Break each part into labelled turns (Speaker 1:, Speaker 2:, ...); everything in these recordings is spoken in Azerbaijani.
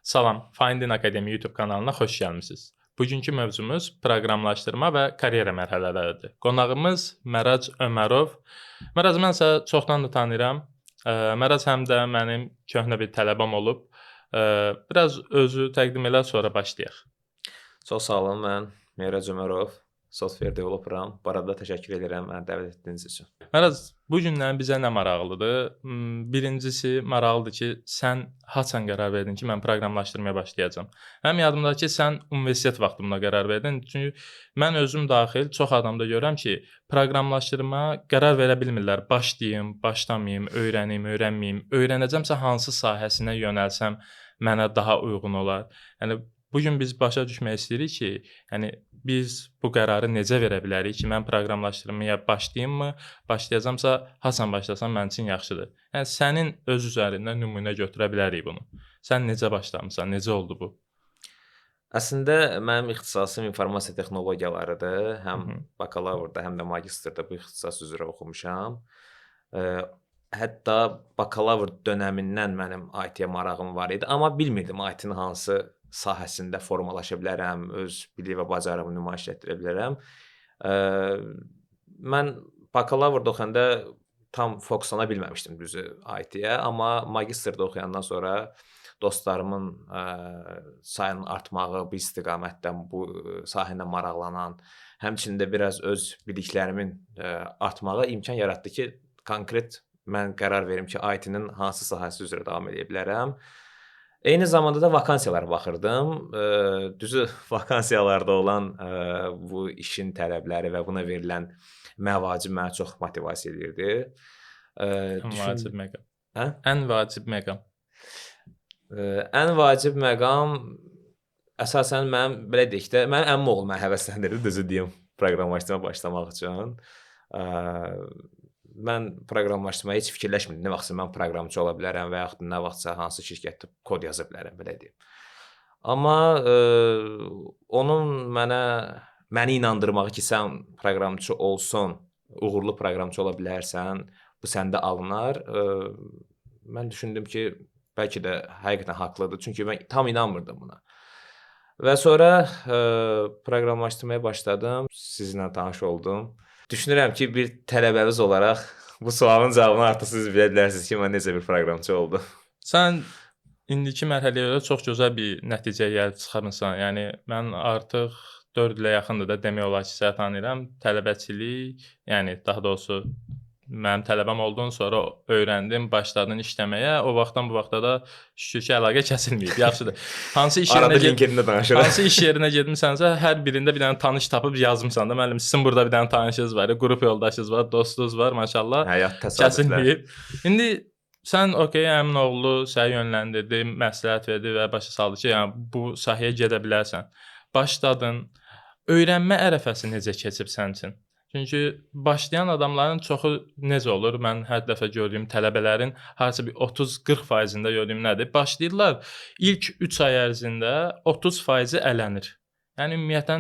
Speaker 1: Salam, Findin Akademi YouTube kanalına xoş gəlmisiniz. Bugünkü mövzumuz proqramlaşdırma və karyera mərhələləridir. Qonağımız Mərəc Ömərov. Mərəc mənsə çoxdan da tanıyıram. Mərəc həm də mənim köhnə bir tələbəm olub. Biraz özü təqdim elə, sonra başlayaq.
Speaker 2: Çox sağ olun, mən Mərəc Ömərov, software developeram. Bu arada təşəkkür edirəm məni dəvət etdiyiniz üçün.
Speaker 1: Mərəc, bu gündən bizə nə maraqlıdır? Birincisi maraqlıdır ki, sən haçan qərar verdin ki, mən proqramlaşdırmaya başlayacağam? Həm yadımdadır ki, sən universitet vaxtında qərar verdin. Çünki mən özüm daxil çox adamda görürəm ki, proqramlaşdırma qərar verə bilmirlər. Başlayım, başlamayım, öyrənim, öyrənməyim, öyrənəcəmsə hansı sahəsinə yönəlsəm mənə daha uyğun olar. Yəni bu gün biz başa düşmək istəyirik ki, yəni biz bu qərarı necə verə bilərik ki, mən proqramlaşdırmaya başlayımmı, başlayacağamsa haçan başlasam mənim üçün yaxşıdır. Yəni sənin öz üzərindən nümunə götürə bilərik bunu. Sən necə başlamısan, necə oldu bu?
Speaker 2: Əslində mənim ixtisasım informasiya texnologiyalarıdır. Həm bakalavrda, həm də magistrda bu ixtisas üzrə oxumuşam. Hətta bakalavr dönəmindən mənim IT-yə marağım var idi, amma bilmirdim IT-nin hansı sahəsində formalaşa bilərəm, öz bilik və bacarığımı nümayiş etdirə bilərəm. Mən bakalavrda oxuyanda tam fokuslana bilməmişdim düzü IT-yə, amma magistrda oxuyandan sonra dostlarımın sayının artmağı, bu istiqamətdən, bu sahəyə maraqlanan, həmçinin də biraz öz biliklərimin artmağı imkan yaratdı ki, konkret mən qərar verim ki, IT-nin hansı sahəsi üzrə davam edə bilərəm. Eyni zamanda da vakansiyalara baxırdım. Düzü vakansiyalarda olan bu işin tələbləri və buna verilən məvacib mənə çox motivasiya edirdi.
Speaker 1: Vacib məqam.
Speaker 2: Hə?
Speaker 1: Ən vacib məqam.
Speaker 2: Ən vacib məqam əsasən mənim belə deyək də, mənim əmmim oğlu məni həvəsləndirdi, düzü deyim, proqramlaşdırma başlamaq üçün. Mən proqramlaşdırmaya heç fikirləşmirdim. Nə vaxtsa mən proqramçı ola bilərəm və yaxud nə vaxtsa hansı şirkətdə kod yaza bilərəm, belə deyim. Amma onun məni inandırmağı ki, sən proqramçı olsun, uğurlu proqramçı ola bilərsən, bu səndə alınar. Mən düşündüm ki, bəlkə də həqiqətən haqlıdır. Çünki mən tam inanmırdım buna. Və sonra proqramlaşdırmaya başladım, sizinlə tanış oldum. Düşünürəm ki, bir tələbəniz olaraq bu sualın cavabını artıq siz bilə bilərsiniz ki, mən necə bir proqramçı oldum.
Speaker 1: Sən indiki mərhələyə görə çox gözəl bir nəticəyə gəlib çıxarmısan. Yəni mən artıq 4 ilə yaxındır da demək olar ki, səni tanıyıram. Tələbəçilik, yəni daha doğrusu mənim tələbəm oldun, sonra öyrəndim, başladın işləməyə. O vaxtdan bu vaxta da şükür ki, əlaqə kəsilməyib. Yaxşıdır. Hansı iş
Speaker 2: Arada LinkedIn-də danışırıq.
Speaker 1: Hansı iş yerinə getmisənsə, hər birində bir dənə tanış tapıb yazmısan da. Müəllim, sizin burada bir dənə tanışınız var, qrup yoldaşınız var, dostunuz var, maşallah.
Speaker 2: Həyat təsadüflər.
Speaker 1: Kəsilməyib. İndi sən əmin oğlu səni yönləndirdi, məsləhət verdi və başa saldı ki, yəni bu sahəyə gedə bilərsən. Başladın. Öyrənmə ərəfəsi necə keçib sənin üçün? Çünki başlayan adamların çoxu necə olur? Mən hər dəfə gördüyüm tələbələrin harca bir 30-40%-ində gördüyüm nədir? Başlayırlar, ilk 3 ay ərzində 30%-i ələnir. Yəni ümumiyyətlə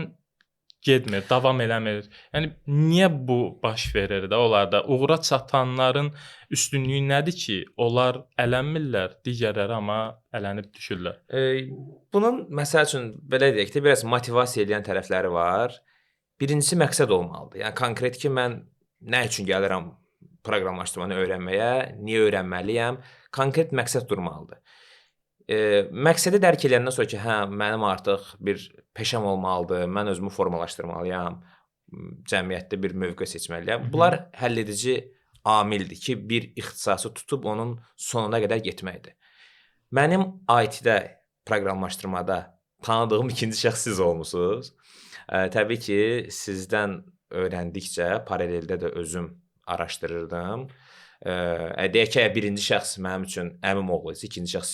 Speaker 1: getmir, davam eləmir. Yəni niyə bu baş verir də onlarda? Uğura çatanların üstünlüyü nədir ki, onlar ələnmirlər, digərləri amma ələnib düşürlər?
Speaker 2: Bunun məsəl üçün belə deyək də, biraz motivasiya edən tərəfləri var. Birincisi məqsəd olmalıdır. Yəni konkret ki, mən nə üçün gəlirəm proqramlaşdırmanı öyrənməyə, niyə öyrənməliyəm? Konkret məqsəd durmalıdır. Məqsədi dərk edəndən sonra ki, hə, mənim artıq bir peşəm olmalıdır, mən özümü formalaşdırmalıyam, cəmiyyətdə bir mövqe seçməliyəm. Bunlar həlledici amildir ki, bir ixtisası tutub onun sonuna qədər getməkdir. Mənim IT-də, proqramlaşdırmada tanıdığım ikinci şəxs siz olmusunuz. Təbii ki, sizdən öyrəndikcə paraleldə də özüm araşdırırdım. Deyək ki, birinci şəxs mənim üçün əmim oğlu idi, ikinci şəxs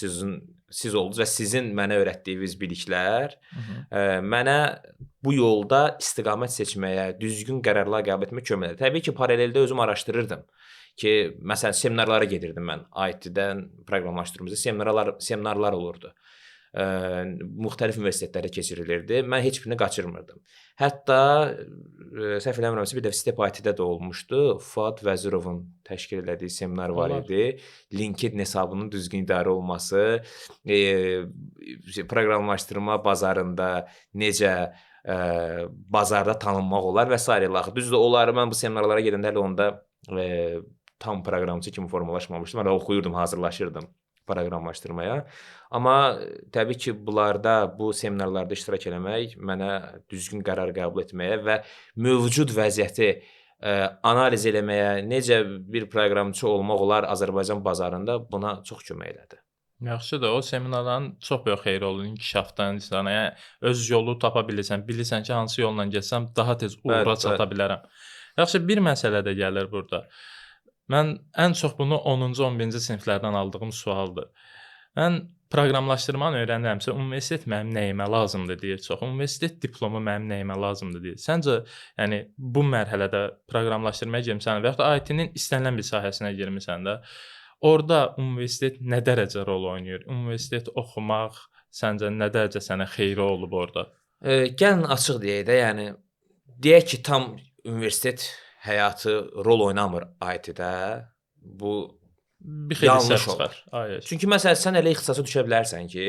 Speaker 2: siz oldunuz və sizin mənə öyrətdiyiniz biliklər mənə bu yolda istiqamət seçməyə, düzgün qərarlar qəbul etməyə kömək edir. Təbii ki, paraleldə özüm araşdırırdım ki, məsələn, seminarlara gedirdim mən. IT-dən proqramlaşdırmamızda seminarlar olurdu. müxtəlif universitetlərdə keçirilirdi. Mən heç birini qaçırmırdım. Hətta səhv eləmirəmsə bir dəfə Step IT-də də olmuşdu. Fuad Vəzirovun təşkil elədiyi seminar var idi. LinkedIn hesabının düzgün idarə olması, proqramlaşdırma bazarında necə bazarda tanınmaq olar və s. Düzdür, onları mən bu seminarlara gedəndə hələ onda tam proqramçı kimi formalaşmamışdım. Mən oxuyurdum, hazırlaşırdım proqramlaşdırmaya. Amma təbii ki, bunlarda, bu seminarlarda iştirak eləmək mənə düzgün qərar qəbul etməyə və mövcud vəziyyəti analiz eləməyə, necə bir proqramçı olmaq olar Azərbaycan bazarında buna çox kömək elədi.
Speaker 1: Yaxşıdır. O seminarların çox böyük xeyri olur inkişafdan insana. Yəni öz yolu tapa bilirsən, bilirsən ki, hansı yolla getsəm daha tez uğura çata bilərəm. Yaxşı, bir məsələ də gəlir burada. Mən ən çox bunu 10-cu, 11-ci siniflərdən aldığım sualdır. Mən proqramlaşdırmanı öyrənirəmsə, universitet mənim nəyimə lazımdır deyir çox. Universitet diplomu mənim nəyimə lazımdır deyir. Səncə, yəni bu mərhələdə proqramlaşdırmaya girmisən və yaxud da IT-nin istənilən bir sahəsinə girmisən də, orada universitet nə dərəcə rol oynayır? Universitet oxumaq səncə nə dərəcə sənə xeyri olub orada?
Speaker 2: Gəlin açıq deyək də, yəni deyək ki, tam universitet həyatı rol oynamır IT-də. Bu
Speaker 1: bir xeyli səhv çıxar.
Speaker 2: Çünki məsələn sən elə ixtisasa düşə bilərsən ki,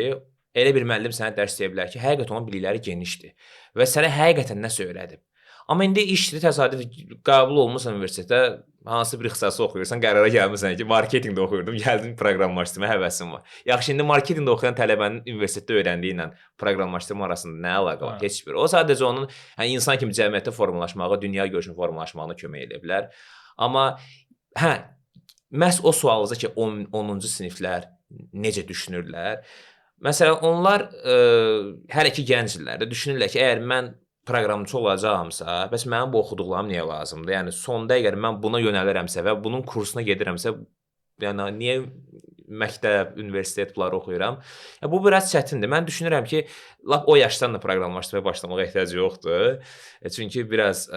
Speaker 2: elə bir müəllim sənə dərs deyə bilər ki, həqiqətən onun bilikləri genişdir və sənə həqiqətən nəsə öyrədib. Amma indi işdir, təsadüf qəbul olmusan universitetə, hansı bir ixtisası oxuyursan, qərara gəlmisən ki, marketinqdə oxuyurdum, gəldim proqramlaşdırma həvəsim var. Yaxşı, indi marketinqdə oxuyan tələbənin universitetdə öyrəndiyi ilə proqramlaşdırma arasında nə əlaqə var? Heç bir. O sadəcə onun insan kimi cəmiyyətdə formalaşmağa, dünya görüşünə formalaşmağına kömək edə bilər. Amma məhz o sualınıza ki, 10-cu siniflər necə düşünürlər? Məsələn, onlar hələ ki gəncdirlər də düşünürlər ki, əgər mən proqramçı olacağamsa, bəs mənim bu oxuduqlarım niyə lazımdır? Yəni sonda əgər mən buna yönəlirəmsə və bunun kursuna gedirəmsə, yəni niyə məktəb, universitet bunları oxuyuram? Bu biraz çətindir. Mən düşünürəm ki, lap o yaşdan da proqramlaşdırmaya başlamağa ehtiyac yoxdur. Çünki biraz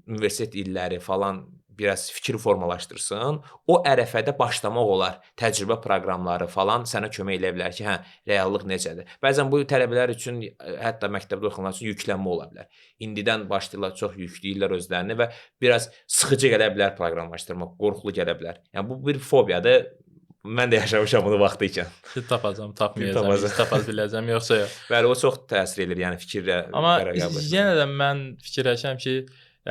Speaker 2: universitet illəri falan biraz fikir formalaşdırsın. O ərəfədə başlamaq olar. Təcrübə proqramları falan sənə kömək edə bilər ki, reallıq necədir. Bəzən bu tələbələr üçün, hətta məktəbdə oxuyanlar üçün yüklənmə ola bilər. İndidən başlayırlar, çox yükləyirlər özlərini və biraz sıxıcı gələ bilər proqramlaşdırmaq, qorxulu gələ bilər. Yəni bu bir fobiyadır. Mən də yaşamışam bunu vaxtı ikən.
Speaker 1: Tapacam, tapmayacam, tapa biləcəm, yoxsa yox.
Speaker 2: Bəli, o çox təsir edir, yəni fikirlə.
Speaker 1: Amma yenə də mən fikirləşirəm ki,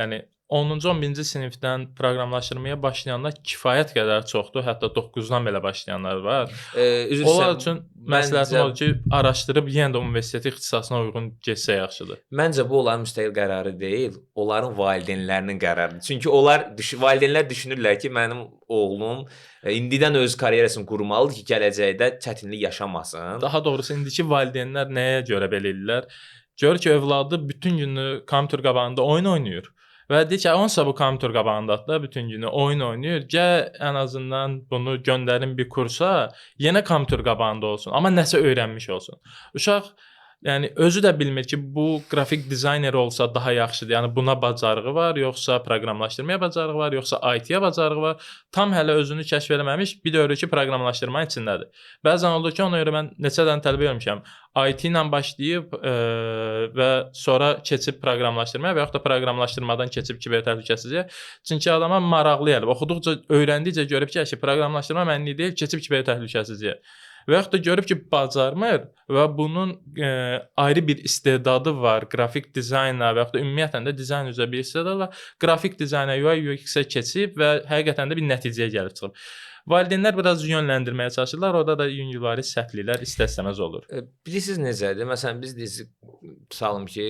Speaker 1: yəni 10-cu, 11-ci sinifdən proqramlaşdırmaya başlayanlar kifayət qədər çoxdur. Hətta 9-dan belə başlayanlar var. Onlar üçün məsləhətim odur ki, araşdırıb yenə də universitet ixtisasına uyğun getsə yaxşıdır.
Speaker 2: Məncə bu onların müstəqil qərarı deyil, onların valideynlərinin qərarıdır. Çünki valideynlər düşünürlər ki, mənim oğlum indidən öz karyerasını qurmalıdır ki, gələcəkdə çətinlik yaşamasın.
Speaker 1: Daha doğrusu indiki valideynlər nəyə görə belə edirlər? Görür ki, övladı bütün günü kompüter qabağında oyun oynayır. Və deyir ki, onsa bu kompüter qabağındadır, bütün günü oyun oynayır. Gəl ən azından bunu göndərin bir kursa, yenə kompüter qabağında olsun, amma nəsə öyrənmiş olsun. Uşaq yəni özü də bilmir ki, bu qrafik dizayner olsa daha yaxşıdır. Yəni buna bacarığı var, yoxsa proqramlaşdırmaya bacarığı var, yoxsa IT-yə bacarığı var. Tam hələ özünü kəşf eləməmiş, bir də görür ki, proqramlaşdırma içindədir. Bəzən olur ki, ona görə mən neçə dənə tələbə görmüşəm. IT ilə başlayıb və sonra keçib proqramlaşdırmaya və yaxud da proqramlaşdırmadan keçib kiber təhlükəsizliyə. Çünki adama maraqlı gəlib. Oxuduqca, öyrəndikcə görüb ki, proqramlaşdırma mənlik deyil, keçib kiber təhlükəsizliyə. Və yaxud da görüb ki, bacarmır və bunun ayrı bir istedadı var. Qrafik dizayna və yaxud da ümumiyyətlə də dizayn üzrə bir istedadı var. Qrafik dizayna, UI, UX-ə keçib və həqiqətən də bir nəticəyə gəlib çıxıb. Valideynlər biraz yönləndirməyə çalışırlar, orada da yüngülvari səhvliklər istər-istəməz olur.
Speaker 2: Bilirsiniz necədir? Məsələn, biz tutalım ki,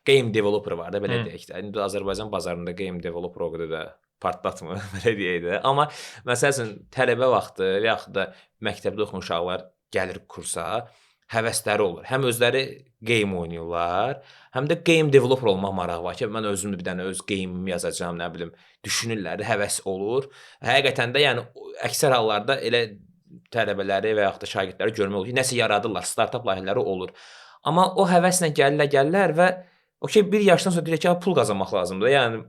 Speaker 2: game developer var da, belə deyək də. İndi Azərbaycan bazarında game developer o qədər də partlatmır, belə deyək də. Amma məsəl üçün tələbə vaxtı və yaxud da məktəbdə oxuyan uşaqlar gəlir kursa, həvəsləri olur. Həm özləri game oynayırlar, həm də game developer olmaq marağı var ki, mən özüm bir dənə öz game'imi yazacağam, nə bilim, düşünürlər, həvəs olur. Həqiqətən də yəni əksər hallarda elə tələbələri və yaxud da şagirdləri görmək olur ki, nəsə yaradırlar, startup layihələri olur. Amma o həvəslə gəlirlər və bir yaşdan sonra deyirlər ki, pul qazanmaq lazımdır. Yəni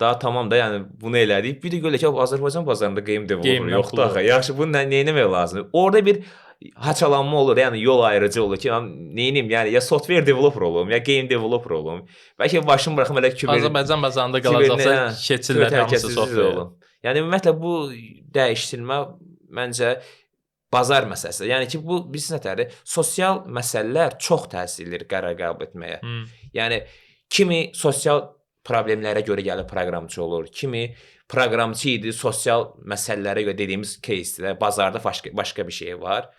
Speaker 2: daha tamam da, yəni bunu elədik. Bir də görürlər ki, Azərbaycan bazarında game developer yoxdur axı. Yaxşı, bunu nə etmək lazımdır? Orada bir haçalanma olur, yəni yol ayrıcı olur ki, neyinim, yəni ya software developer olum, ya game developer olum. Bəlkə başım buraxım elə
Speaker 1: Azərbaycan bazarında qalacaqsa keçirlər hamısı software.
Speaker 2: olum. Yəni ümumiyyətlə bu dəyişdirmə məncə bazar məsələsidir. Yəni ki, bu biz nətədir? Sosial məsələlər çox təsirli qərar qəbul etməyə. Yəni kimi sosial problemlərə görə gəlib proqramçı olur, kimi proqramçı idi, sosial məsələlərə görə dediyimiz case-də bazarda başqa bir şey var.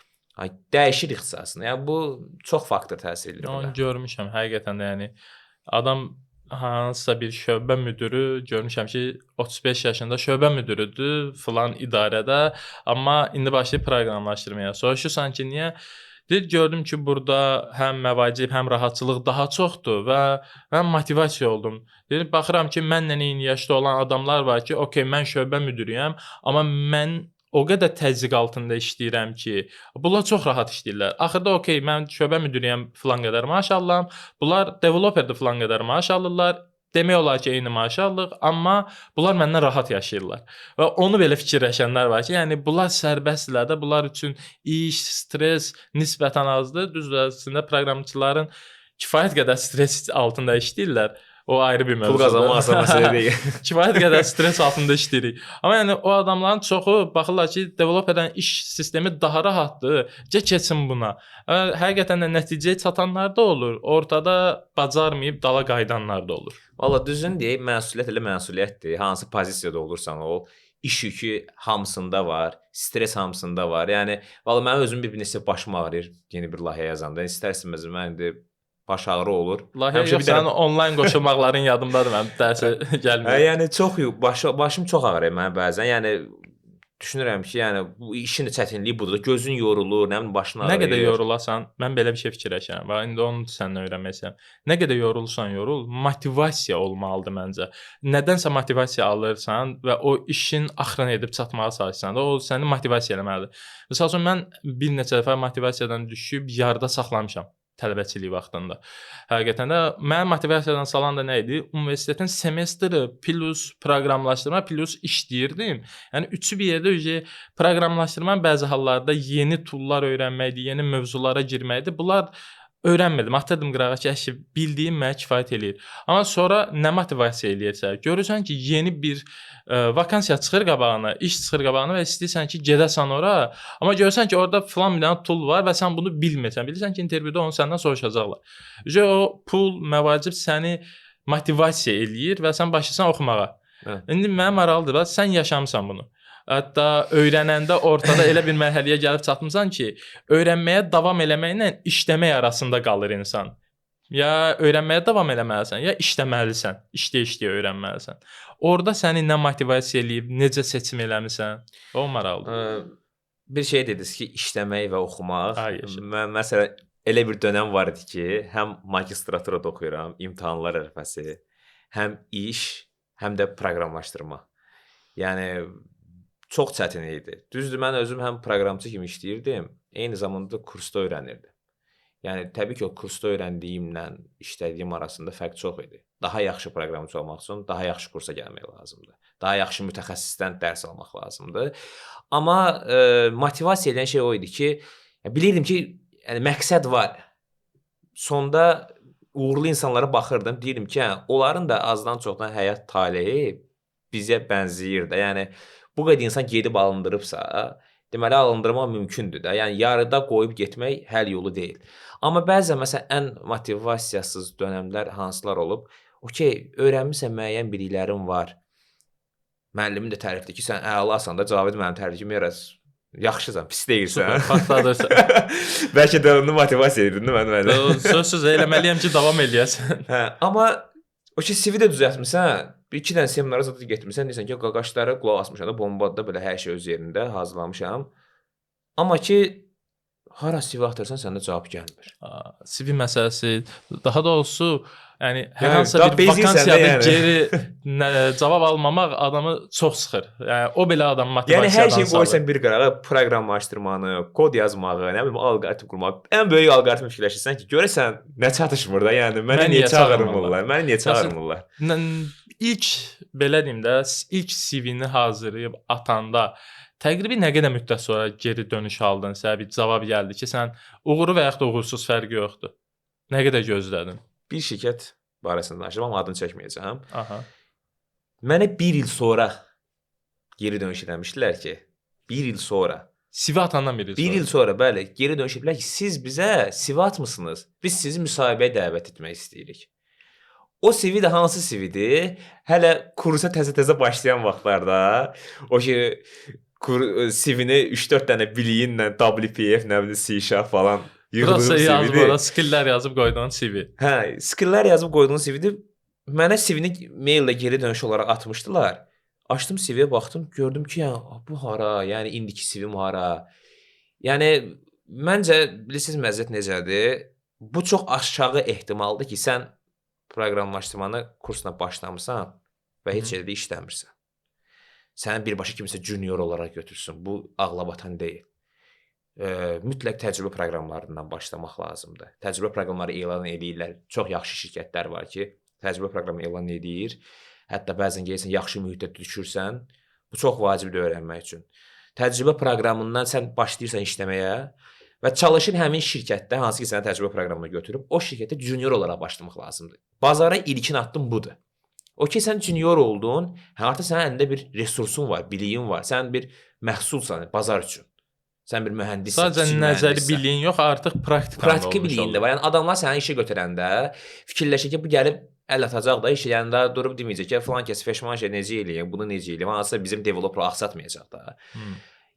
Speaker 2: Dəyişir ixtisasını. Yəni bu çox faktor təsir edir.
Speaker 1: Onu görmüşəm həqiqətən də, yəni adam hansısa bir şöbə müdürü görmüşəm ki, 35 yaşında şöbə müdürüdür filan idarədə, amma indi başlayıb proqramlaşdırmaya. Soruşursan ki, niyə? Deyir, gördüm ki, burada həm məvacib, həm rahatçılıq daha çoxdur və mən motivasiya oldum. Deyir, baxıram ki, mənlə eyni yaşda olan adamlar var ki, okey, mən şöbə müdürüyəm, amma mən o qədər təzyiq altında işləyirəm ki, bunlar çox rahat işləyirlər. Axırda okey, mən şöbə müdürüyəm, filan qədər maaş alıram. Bunlar developerdir, filan qədər maaş alırlar. Demək olar ki, eyni maaş alırıq, amma bunlar məndən rahat yaşayırlar. Və onu belə fikirləşənlər var ki, yəni bunlar sərbəstdirlər də, bunlar üçün iş, stres nisbətən azdır. Düzdür, əslində proqramçıların kifayət qədər stres altında işləyirlər. O ayrı bir mövzudur.
Speaker 2: Pul qazanmaq asan məsələ deyil.
Speaker 1: Kifayət qədər stres altında işləyirik. Amma yəni o adamların çoxu baxırlar ki, developerdən iş sistemi daha rahatdır. Keçsin buna. Həqiqətən də nəticəyə çatanlar da olur. Ortada bacarmayıb dala qayıdanlar da olur.
Speaker 2: Valla düzün deyək, məsuliyyət elə məsuliyyətdir. Hansı pozisiyada olursan ol, iş yükü hamısında var, stres hamısında var. Yəni valla mənim özüm bir neçə başım ağrıyır yeni bir layihə yazanda. İstərsiniz mən indi baş ağrı olur.
Speaker 1: Layihə yox, sənin onlayn qoşulmaqların yadımdadır, mənim dərsə gəlmir.
Speaker 2: Yəni çox başım çox ağrıyır mənim bəzən. Yəni düşünürəm ki, yəni bu işin çətinliyi budur. Gözün yorulur, nə bilim başın ağrıyır.
Speaker 1: Nə qədər yorulasan, mən belə bir şey fikirləşirəm. Və indi onu səndən öyrənmək istəyirəm. Nə qədər yorulsan yorul, motivasiya olmalıdır məncə. Nədənsə motivasiya alırsan və o işin axırına edib çatmağa çalışsan da, o səni motivasiya eləməlidir. Məsəl üçün mən bir neçə dəfə motivasiyadan düşüb yarıda saxlamışam tələbəçilik vaxtında. Həqiqətən də mənim motivasiyadan salan da nə idi? Universitetin semestri plus proqramlaşdırma plus işləyirdim. Yəni üçü bir yerdə proqramlaşdırma bəzi hallarda yeni toollar öyrənməkdir, yeni mövzulara girməkdir. Bunlar öyrənmirdim. Atırdım qırağa ki, bildiyim mənə kifayət eləyir. Amma sonra nə motivasiya eləyirsə, görürsən ki, yeni bir vakansiya çıxır qabağına, iş çıxır qabağına və istəyirsən ki, gedəsən ora, amma görürsən ki, orada filan bir dənə tool var və sən bunu bilmirsən. Bilirsən ki, intervyuda onu səndən soruşacaqlar. O pul, məvacib səni motivasiya eləyir və sən başlayırsan oxumağa. İndi mənə maraqlıdır, sən yaşamısan bunu. Hətta öyrənəndə ortada elə bir mərhələyə gəlib çatmısan ki, öyrənməyə davam eləməklə işləmək arasında qalır insan. Ya öyrənməyə davam eləməlisən, ya işləməlisən, işləyə öyrənməlisən. Orada səni nə motivasiya eləyib, necə seçim eləmisən? O maraqlıdır.
Speaker 2: Bir şey dediniz ki, işləmək və oxumaq. Mən məsələn elə bir dönəm var idi ki, həm magistraturada oxuyuram, imtahanlar ərəfəsi, həm iş, həm də proqramlaşdırma. Yəni çox çətin idi. Düzdür, mən özüm həm proqramçı kimi işləyirdim, eyni zamanda kursda öyrənirdim. Yəni təbii ki, o kursda öyrəndiyimlə işlədiyim arasında fərq çox idi. Daha yaxşı proqramçı olmaq üçün daha yaxşı kursa gəlmək lazımdır. Daha yaxşı mütəxəssisdən dərs almaq lazımdır. Amma motivasiya edən şey o idi ki, bilirdim ki, yəni məqsəd var. Sonda uğurlu insanlara baxırdım, deyirdim ki, onların da azdan çoxdan həyat taleyi bizə bənzəyir də. Yəni bu qədər insan gedib alındırıbsa, deməli alındırmaq mümkündür də. Yəni yarıda qoyub getmək həll yolu deyil. Amma bəzən məsələn ən motivasiyasız dönəmlər hansılar olub? Okey, öyrənmisən, müəyyən biliklərin var. Müəllimin də tərifdir ki, sən əlasan da, Cavid mənim tərifim biraz yaxşısan, pis deyilsən.
Speaker 1: Partladırsan.
Speaker 2: Bəlkə də onu motivasiya edirdin mən.
Speaker 1: Sözsüz eləməliyəm ki, davam eləyəsən.
Speaker 2: Amma o ki, CV-də düzəltmisən, bir-iki dənə seminara zətə getmirsən, deyirsən ki, qaqaşlara qulaq asmışam da, bombada belə hər şey öz yerində hazırlamışam. Amma ki, hara CV atırsan, səndə cavab gəlmir.
Speaker 1: CV məsələsi, daha doğrusu, yəni hər hansısa bir vakansiyada geri cavab almamaq adamı çox sıxır. Yəni o belə adam motivasiyadan salır.
Speaker 2: Yəni hər şey qoysan bir qırağa, proqramlaşdırmanı, kod yazmağı, nə bilim, alqoritm qurmaq. Ən böyük alqoritm fikirləşirsən ki, görəsən nə çatışmır da, yəni mənə niyə çağırmırlar? Məni niyə çağırmırlar?
Speaker 1: İlk belə deyim də, ilk CV-ni hazırlayıb atanda təqribi nə qədər müddət sonra geri dönüş aldın? Sənə bir cavab gəldi ki, sən uğurlu və yaxud da uğursuz fərqi yoxdur. Nə qədər gözlədin?
Speaker 2: Bir şirkət barəsində danışıram, amma adını çəkməyəcəm.
Speaker 1: Aha.
Speaker 2: Mənə 1 il sonra geri dönüş eləmişdilər ki, 1 il sonra.
Speaker 1: CV atandan bir il sonra.
Speaker 2: 1 il sonra, bəli, geri dönüş ediblər ki, siz bizə CV atmısınız. Biz sizi müsahibəyə dəvət etmək istəyirik. O CV də hansı CV-dir? Hələ kursa təzə-təzə başlayan vaxtlarda o ki CV-ni 3-4 dənə biliyinlə WPF, nə bilim C# falan yığdığım CV-dir.
Speaker 1: Skilllər yazıb qoyduğun CV.
Speaker 2: Hə, skilllər yazıb qoyduğun CV-dir. Mənə CV-ni maillə geri dönüş olaraq atmışdılar. Açdım CV-yə baxdım, gördüm ki, yəni bu hara? Yəni indiki CV-m hara? Yəni məncə bilirsiniz məziyyət necədir? Bu çox aşağı ehtimaldır ki, sən proqramlaşdırmanı kursuna başlamısan və heç yerdə işləmirsən. Səni birbaşa kimsə junior olaraq götürsün. Bu ağlabatan deyil. Mütləq təcrübə proqramlarından başlamaq lazımdır. Təcrübə proqramları elan edirlər. Çox yaxşı şirkətlər var ki, təcrübə proqramı elan edir. Hətta bəzən gəlirsən, yaxşı mühitdə düşürsən. Bu çox vacibdir öyrənmək üçün. Təcrübə proqramından sən başlayırsan işləməyə və çalışır həmin şirkətdə, hansı ki sənə təcrübə proqramına götürüb, o şirkətdə junior olaraq başlamaq lazımdır. Bazara ilkin addım budur. O ki, sən junior oldun, artıq sənin əlində bir resursun var, biliyin var. Sən bir məhsulsan bazar üçün. Sən bir mühəndissən.
Speaker 1: Sadəcə nəzəri biliyin yox, artıq
Speaker 2: praktiki biliyin də var. Yəni adamlar səni işə götürəndə fikirləşir ki, bu gəlib əl atacaq da işə, yəni də durub deməyəcək ki, falan kəs feşman şey necə eləyim, bunu necə eləyim, hansısa bizim developer aksatmayacaq da.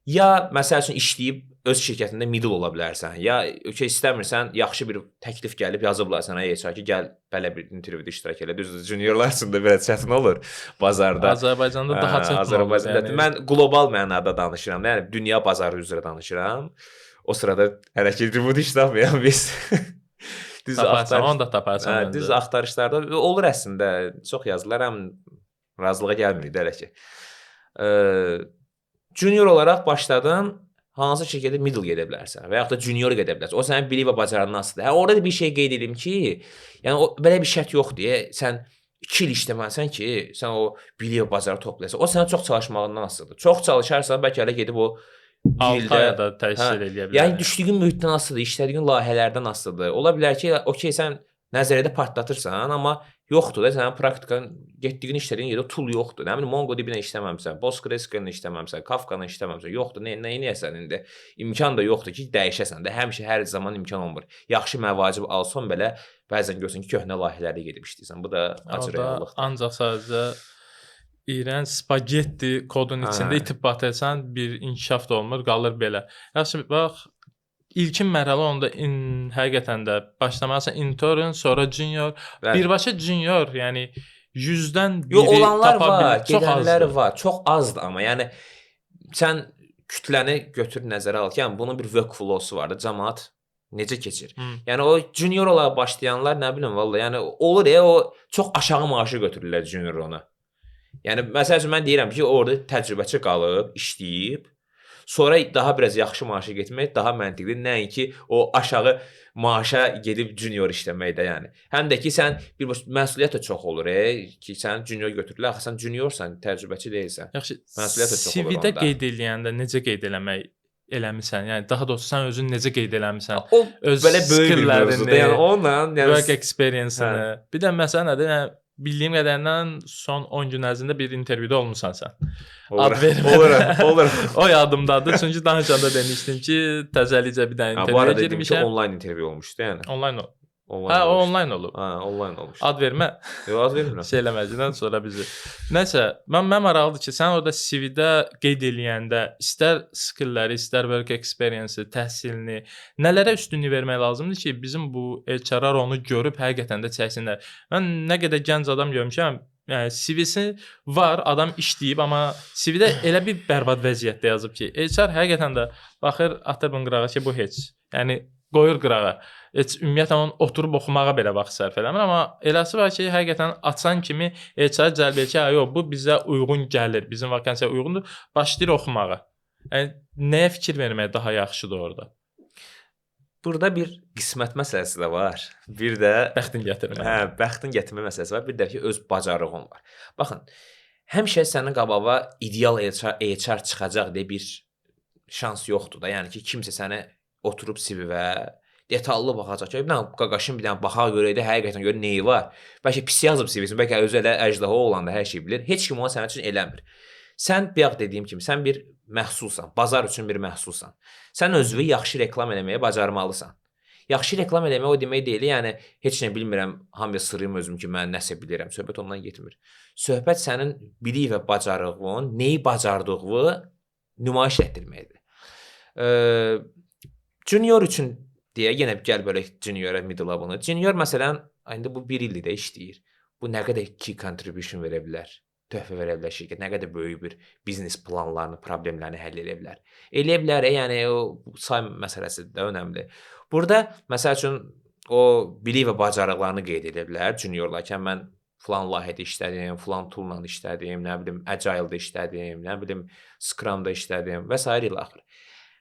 Speaker 2: Ya məsəl üçün işləyib öz şirkətində middle ola bilərsən, ya istəmirsən, yaxşı bir təklif gəlib yazıblar sənə HR ki, gəl belə bir intervyuda iştirak elə. Düzdür, juniorlar üçün də belə çətin olur bazarda.
Speaker 1: Azərbaycanda daha çətin olur.
Speaker 2: Azərbaycanda yəni. Mən qlobal mənada danışıram, yəni dünya bazarı üzrə danışıram. O sırada hələ ki remote işləməyəm biz.
Speaker 1: Düz axtarışlar.
Speaker 2: Düz axtarışlarda olur əslində. Çox yazılar, həm razılığa gəlmir hələ ki. Junior olaraq başladın, hansı şirkətə middle gedə bilərsən və yaxud da junior gedə bilərsən. O sənin bilik və bacarığın asılıdır. Orada da bir şey qeyd edim ki, yəni belə bir şərt yoxdur. Sən 2 il işləməlisən ki, sən o bilik və bacarığı toplayasan. O sənin çox çalışmağından asılıdır. Çox çalışarsan, bəlkə elə gedib o
Speaker 1: 6 ayda təhsil eləyə bilər.
Speaker 2: Yəni düşdüyün mühitdən asılıdır, işlədiyin layihələrdən asılıdır. Ola bilər ki, okey sən nəzəriyyədə partlatırsan, amma yoxdur da sənin praktikan getdiyin işlədiyin yerdə tool yoxdur. Nə bilim MongoDB-nə işləməmisən, PostgreSQL-nə işləməmisən, Kafka-nə işləməmisən. Yoxdur. Nə edəsən indi? İmkan da yoxdur ki, dəyişəsən də. Həmişə hər zaman imkan olmur. Yaxşı məvacib alsan belə bəzən görsən ki, köhnə layihələrdə gedib işləyirsən. Bu da acı reallıqdır.
Speaker 1: Ancaq sadəcə İrən spagetti kodun içində itib batırsan bir inkişaf da olmur, qalır belə. Yaxşı, bax, ilkin mərhələ onda həqiqətən də başlamalısan intern, sonra junior. Birbaşa junior, yəni 100-dən biri
Speaker 2: olanlar
Speaker 1: tapa
Speaker 2: var,
Speaker 1: bilir.
Speaker 2: gedənləri var. Çox azdır amma. Yəni sən kütləni götür nəzərə al ki, yəni bunun bir workflow-su var da, cəmaət necə keçir. Yəni o junior olaraq başlayanlar nə bilim vallahi, yəni olur o çox aşağı maaşı götürürlər junior ona. Yəni məsəl üçün mən deyirəm ki, orada təcrübəçi qalıb, işləyib, sonra daha biraz yaxşı maaşa getmək daha məntiqlidir. Nəinki o aşağı maaşa gedib junior işləməkdə yəni. Həm də ki, sən bir məsuliyyət də çox olur ki, sən junior götürürlər, axı sən juniorsan, təcrübəçi deyilsən.
Speaker 1: Yaxşı,
Speaker 2: məsuliyyət də çox olur onda.
Speaker 1: CV-də qeyd eləyəndə necə qeyd eləmisən? Yəni daha doğrusu sən özün necə qeyd eləmisən?
Speaker 2: O
Speaker 1: öz
Speaker 2: belə böyük bir mövzudur. Yəni onunla, yəni
Speaker 1: work experience-ını. Bir də məsələ nədir? Yəni bildiyim qədərindən son 10 gün ərzində bir intervyuda olmusan sən. Ad vermə.
Speaker 2: Olur.
Speaker 1: O yadımdadır. Çünki danışanda demişdim ki, təzəlicə bir dənə intervyuya girmişəm.
Speaker 2: Bu online intervyu olmuşdu yəni.
Speaker 1: Online olub. Hə, o online olub.
Speaker 2: Hə, online olmuş.
Speaker 1: Ad vermə.
Speaker 2: Yox, ad vermirəm.
Speaker 1: Şey eləməcindən sonra bizi. Nəsə, mən maraqlıdır ki, sən orada CV-də qeyd eləyəndə istər skillləri, istər work experience-i, təhsilini, nələrə üstünlük vermək lazımdır ki, bizim bu HR-lar onu görüb həqiqətən də çəksinlər. Mən nə qədər gənc adam görmüşəm, yəni CV-si var, adam işləyib, amma CV-də elə bir bərbad vəziyyətdə yazıb ki, HR həqiqətən də baxır, atır bunu qırağa ki, bu heç. Yəni qoyur qırağa. Heç ümumiyyətlə onun oturub oxumağa belə vaxt sərf eləmir, amma eləsi var ki, həqiqətən açan kimi HR cəlb edir ki, yox, bu bizə uyğun gəlir, bizim vakansiyaya uyğundur, başlayır oxumağa. Yəni nəyə fikir vermək daha yaxşıdır orada?
Speaker 2: Burada bir qismət məsələsi də var. Bir də
Speaker 1: bəxtin gətirmə.
Speaker 2: Hə, bəxtin gətirmə məsələsi var. Bir də ki, öz bacarığın var. Baxın, həmişə sənin qabağa ideal HR çıxacaq deyə bir şans yoxdur da. Yəni ki, kimsə sənə oturub CV-və detallı baxacaq ki, bir dənə qaqaşın bir dənə baxa görəydə həqiqətən görə neyi var. Bəlkə pis yazıb CV-sin, bəlkə özü elə əjdaha olanda hər şey bilir. Heç kim onu sənin üçün eləmir. Sən bayaq dediyim kimi, sən bir məhsulsan, bazar üçün bir məhsulsan. Sən özünü yaxşı reklam eləməyə bacarmalısan. Yaxşı reklam eləmək o demək deyil, yəni heç nə bilmirəm, hamıya sırrım özüm ki, mən nəsə bilirəm. Söhbət ondan getmir. Söhbət sənin bilik və bacarığın, neyi bacardığını nümayiş etdirməkdir. Junior üçün deyə yenə gəl belə juniora, middle-a bunu. Junior məsələn, indi bu 1 ildir də işləyir. Bu nə qədər key contribution verə bilər, töhfə verə bilər şirkət, nə qədər böyük bir biznes planlarını, problemlərini həll edə bilər. Eləyə bilər, yəni o say məsələsidir də önəmli. Burada məsəl üçün o bilik və bacarıqlarını qeyd edə bilər juniorlarkən mən filan layihədə işlədim, filan tool-la işlədim, nə bilim Agile-da işlədim, nə bilim Scrum-da işlədim və s. ilə axır.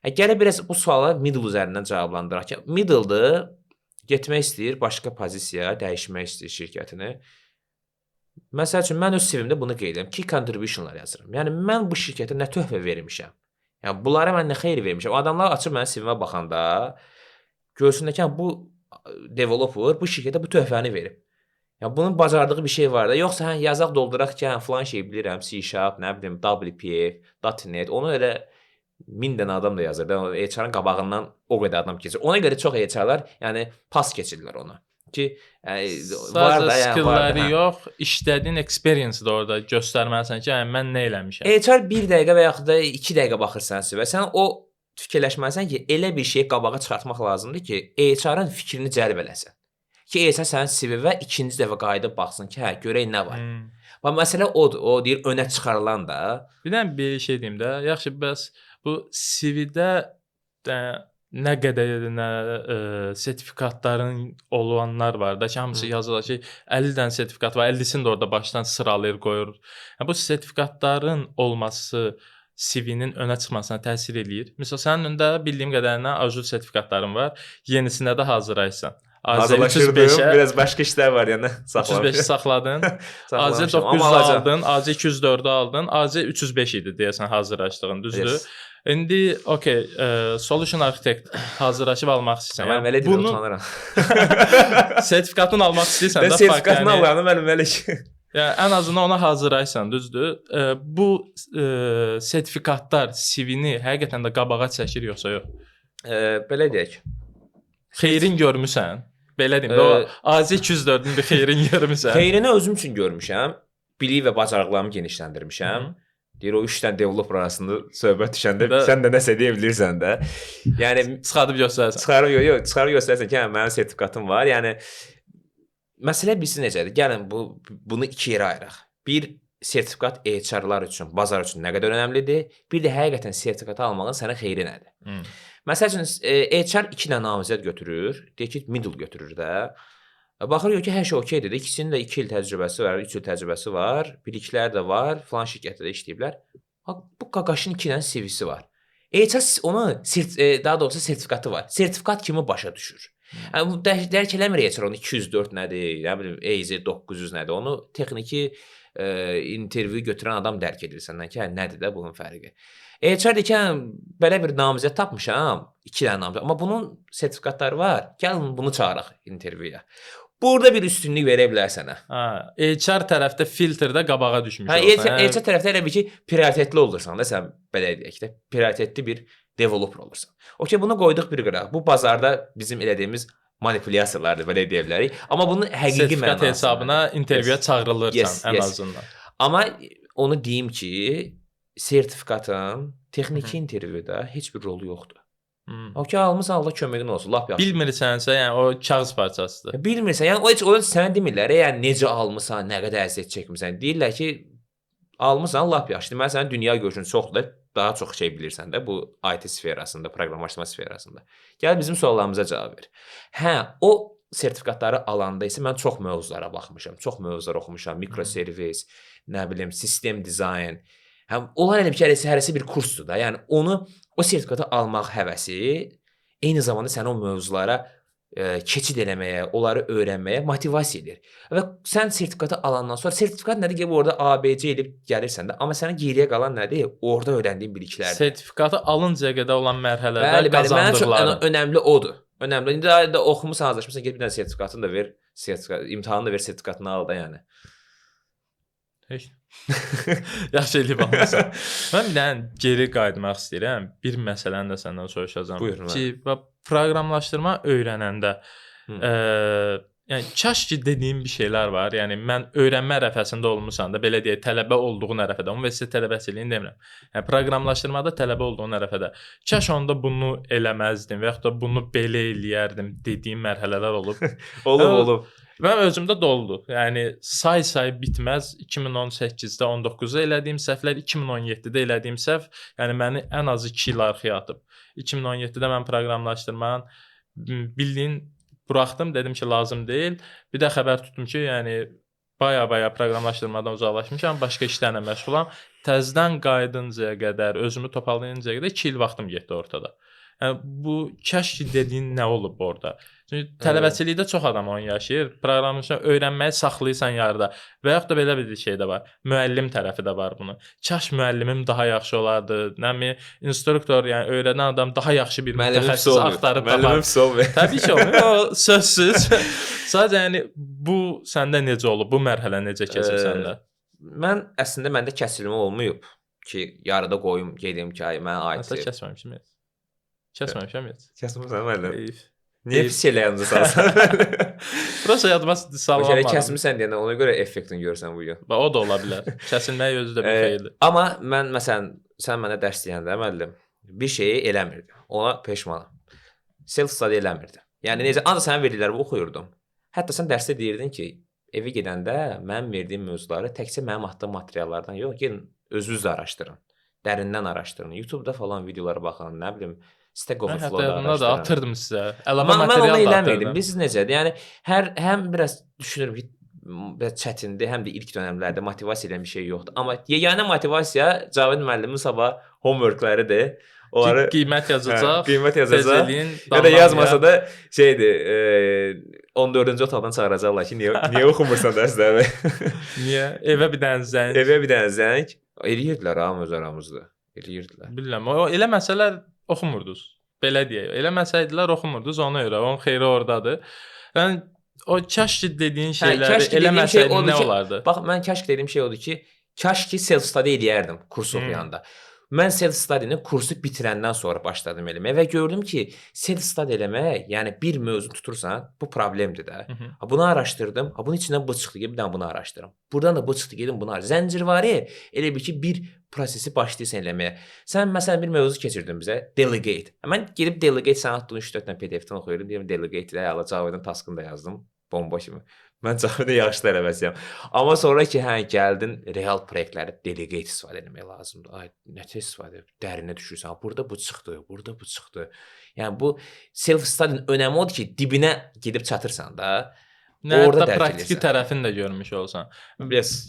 Speaker 2: Gələ biraz bu suala middle üzərindən cavablandıraq ki, middle-dır, getmək istəyir, başqa pozisiyaya dəyişmək istəyir şirkətini. Məsəl üçün, mən öz CV-imdə bunu qeyd edirəm, key contribution-lar yazıram. Yəni, mən bu şirkətə nə töhfə vermişəm? Yəni, bunlara mən nə xeyir vermişəm? Adamlar açıb mənim CV-mə baxanda, görsünlər ki, bu developer bu şirkətə bu töhfəni verib. Yəni, bunun bacardığı bir şey var da. Yoxsa, yazaq dolduraq ki, filan şey bilirəm, C#, nə bilim, WPF, .NET, onu elə 1000 dənə adam da yazır da, HR-ın qabağından o qədər adam keçir. Ona görə çox HR-lar, yəni pas keçirlər ona. Ki, var da, yəni
Speaker 1: skillləri yox, işlədiyin experience-i də orada göstərməlisən ki, yəni mən nə eləmişəm.
Speaker 2: HR 1 dəqiqə və yaxud da 2 dəqiqə baxırsan və sən o fikirləşməlisən ki, elə bir şeyi qabağa çıxartmaq lazımdır ki, HR-ın fikrini cəlb eləsin. Ki, HR sənin CV-və ikinci dəfə qayıdıb baxsın ki, hə, görək nə var. Və məsələ odur, o deyir, önə çıxarılan da.
Speaker 1: Bir dənə bir şey deyim də, yaxşı, bəs bu CV-də nə qədər sertifikatların olanlar var da ki, hamısı yazılır ki, 50 dənə sertifikat var, 50-sini də orada başdan sıralayır, qoyur. Yəni, bu sertifikatların olması CV-nin önə çıxmasına təsir eləyir. Məsələn, sənin öndə bildiyim qədərilə Azure sertifikatların var, yenisinə də hazırlayırsan.
Speaker 2: Hazırlaşırdım, biraz başqa işlər var, yəni saxlamışam.
Speaker 1: 35-i saxladın, AC900 aldın, AC204-ü aldın, AC305 idi deyəsən hazırlaşdığın, düzdür?
Speaker 2: Yes.
Speaker 1: İndi, okey, Solution Architect hazırlaşıb almaq istəyirsən.
Speaker 2: Mən belə deyim, utanıram.
Speaker 1: Sertifikatını almaq istəyirsən də,
Speaker 2: sertifikatını alıram, mən belə ki.
Speaker 1: Yəni, ən azından ona hazırlayırsan, düzdür? Bu sertifikatlar CV-ni həqiqətən də qabağa çəkir, yoxsa yox?
Speaker 2: Belə deyək.
Speaker 1: Xeyrin görmüsən? Belə deyim, o AC204-ün bir xeyrin görmüsən.
Speaker 2: Xeyrini özüm üçün görmüşəm. Bilik və bacarıqlarımı genişləndirmişəm. Deyir, o 3 dənə developer arasında söhbət düşəndə sən də nəsə deyə bilirsən də. Yəni
Speaker 1: çıxardıb göstərsən.
Speaker 2: Çıxarıb göstərsən ki, mənim sertifikatım var. Yəni məsələ bilsin necədir? Gəlin bunu 2 yerə ayıraq. Bir sertifikat HR-lar üçün, bazar üçün nə qədər önəmlidir? Bir də həqiqətən sertifikat almağın sənə xeyri nədir? Məsəl üçün HR 2 dənə namizəd götürür, deyək ki, middle götürür də. Baxır ki, hər şey okeydir. İkisinin də 2 il təcrübəsi var, 3 il təcrübəsi var, biliklər də var, filan şirkətdə də işləyiblər. Bu qaqaşın 2 dənə CV-si var. HR ona daha doğrusu sertifikatı var. Sertifikat kimi başa düşür. Yəni bu dərk eləmir HR onu 204 nədir, nə bilim AZ 900 nədir. Onu texniki intervyu götürən adam dərk edir səndən ki, nədir də bunun fərqi. HR deyir ki, belə bir namizəd tapmışam, 2 dənə namizəd, amma bunun sertifikatları var. Gəlin bunu çağıraq intervyuya. Burada bir üstünlük verə bilər sənə.
Speaker 1: HR tərəfdə filtrdə qabağa düşmüş
Speaker 2: olsan. HR tərəfdə elə bir ki, prioritetli olursan da, sən belə deyək də, prioritetli bir developer olursan. Okey, bunu qoyduq bir qırağa. Bu bazarda bizim elədiyimiz manipulyasiyalardır, belə deyə bilərik. Amma bunun həqiqi mənasında.
Speaker 1: Sertifikat hesabına intervyuya çağırılırsan ən azından.
Speaker 2: Amma onu deyim ki, sertifikatın texniki intervyuda heç bir rolu yoxdur. Okey, almısan, Allah köməyin olsun, lap yaxşı.
Speaker 1: Bilmirsənsə, yəni o kağız parçasıdır.
Speaker 2: Bilmirsən, yəni o heç onu sənə demirlər, yəni necə almısan, nə qədər əziyyət çəkmisən. Deyirlər ki, almısan, lap yaxşı. Deməli sənin dünya görüşün çoxdur da, daha çox şey bilirsən də bu IT sferasında, proqramlaşdırma sferasında. Gəl bizim suallarımıza cavab ver. Hə, o sertifikatları alanda isə mən çox mövzulara baxmışam, çox mövzular oxumuşam, mikroservis, nə bilim, sistem dizayn. Həm onlar elə bir ki, hərəsi bir kursdur da. Yəni onu o sertifikatı almaq həvəsi eyni zamanda səni o mövzulara keçid eləməyə, onları öyrənməyə motivasiya edir. Və sən sertifikatı alandan sonra sertifikat nədir ki, orada ABC edib gəlirsən də, amma sənin geriyə qalan nədir? Orada öyrəndiyin biliklərdir.
Speaker 1: Sertifikatı alıncaya qədər olan mərhələdə
Speaker 2: Bəli, mənim üçün
Speaker 1: qazandıqların.
Speaker 2: önəmli odur. Önəmli. İndi də oxumusan, hazırlaşmısan, get bir dənə sertifikatını da ver, imtahanını da ver, sertifikatını al da yəni.
Speaker 1: Heç. Yaxşı eləyib almısan. Mən bir dənə geri qayıtmaq istəyirəm. Bir məsələni də səndən soruşacağam.
Speaker 2: Buyurun.
Speaker 1: Ki, proqramlaşdırma öyrənəndə yəni kaş ki dediyim bir şeylər var. Yəni mən öyrənmə ərəfəsində olmusan da, belə deyək, tələbə olduğun ərəfədə, universitet tələbəçiliyini demirəm. Yəni proqramlaşdırmada tələbə olduğun ərəfədə kaş onda bunu eləməzdim və yaxud da bunu belə eləyərdim dediyim mərhələlər olub.
Speaker 2: Olub.
Speaker 1: Mənim özümdə doldu. Yəni say bitməz. 2018-də, 19-da elədiyim səhvlər, 2017-də elədiyim səhv, yəni məni ən azı 2 il arxaya atıb. 2017-də mən proqramlaşdırmanın bildiyin buraxdım, dedim ki, lazım deyil. Bir də xəbər tutdum ki, yəni baya proqramlaşdırmadan uzaqlaşmışam, başqa işlərlə məşğulam. Təzədən qayıdıncaya qədər, özümü toparlayıncaya qədər 2 il vaxtım getdi ortada. Yəni bu kaş ki dediyin nə olub orada? Çünki tələbəçilikdə çox adam onu yaşayır. Proqramlaşdırma öyrənməyi saxlayırsan yarıda. Və yaxud da belə bir şey də var. Müəllim tərəfi də var bunun. Kaş müəllimim daha yaxşı olardı. Nəmi instruktor, yəni öyrədən adam daha yaxşı bir mütəxəssis axtarıb tapar.
Speaker 2: Müəllimim olmuyor.
Speaker 1: Təbii ki, olmuyor. Sözsüz. Sadəcə yəni bu səndə necə olub? Bu mərhələ necə keçib səndə?
Speaker 2: Mən əslində məndə kəsilmə olmayıb ki, yarıda qoyum, gedim ki, mənə aiddir.
Speaker 1: Məsələn kəsməmişəm heç. Kəsməmişəm heç.
Speaker 2: Kəsmirsən müəllim.
Speaker 1: Heyf.
Speaker 2: Niyə pis şeylər yanınca salsan?
Speaker 1: Prosta yadıma sallanmadı.
Speaker 2: Bəlkə kəsmirsən deyəndə ona görə effektini görsən bu gün.
Speaker 1: O da ola bilər. Kəsilmək özü də bir xeyirdir.
Speaker 2: Amma mən məsələn sən mənə dərs deyəndə müəllim bir şeyi eləmirdim. Ona peşmanam. Self study eləmirdim. Yəni necə ancaq sənin verdiklərini oxuyurdum. Hətta sən dərsdə deyirdin ki, evə gedəndə mənim verdiyim mövzuları təkcə mənim atdığım materiallardan yox, gəlin özünüz də araşdırın. Dərindən araşdırın. YouTube-da falan videolara baxın, nə bilim, Stack Overflow-da
Speaker 1: araşdırın. Da atırdım sizə. Əlavə
Speaker 2: Mən
Speaker 1: material
Speaker 2: onu
Speaker 1: da
Speaker 2: eləmirdim.
Speaker 1: atırdım.
Speaker 2: Biz necədir? Yəni həm biraz düşünürəm ki, biraz çətindir, həm də ilk dövrlərdə motivasiya edən bir şey yoxdur. Amma yeganə motivasiya Cavid müəllimin sabah homeworkləridir. Onları
Speaker 1: qiymət yazacaq.
Speaker 2: Qiymət yazacaq.
Speaker 1: Ya
Speaker 2: da yazmasa da şeydir, 14-cü otaqdan çağıracaqlar ki, niyə oxumursan dərsləri?
Speaker 1: Niyə? Evə bir dənə zəng.
Speaker 2: Evə bir dənə zəng. Eləyirdilər öz aramızda. Eləyirdilər.
Speaker 1: Bilmirəm. O eləməsələr oxumurdunuz. Belə deyək. Eləməsəydilər oxumurdunuz, ona görə. Onun xeyri ordadır. Yəni o kaş ki dediyin şeyləri eləməsəydin nə olardı?
Speaker 2: Bax, mən kaş dediyim şey odur ki, kaş ki self study eləyərdim kurs oxuyanda. Mən self study-ni kursu bitirəndən sonra başladım eləməyə və gördüm ki, self study eləmək, yəni bir mövzu tutursan, bu problemdir də. Bunu araşdırdım. Bunun içindən bu çıxdı, bir dənə bunu araşdırım. Buradan da bu çıxdı, gedim bunu araşdırım. Zəncirvari elə bil ki, bir prosesi başlayırsan eləməyə. Sən məsələn bir mövzu keçirdin bizə, delegate. Mən gedib delegate sən atdığın 3-4 dənə PDF-dən oxuyurdum, deyirəm delegate-də əla Java-dan taskını da yazdım. Bomba kimi. Mən Java-da yaxşı tələbəsiyəm. Amma sonra ki, gəldin real proyektləri delegate istifadə etmək lazımdır. Ay, necə istifadə? Dərinə düşürsən. Burada bu çıxdı, burada bu çıxdı. Yəni bu self study-nin önəmi odur ki, dibinə gedib çatırsan da. Orada
Speaker 1: da praktiki tərəfini də görmüş olsan.
Speaker 2: Yes.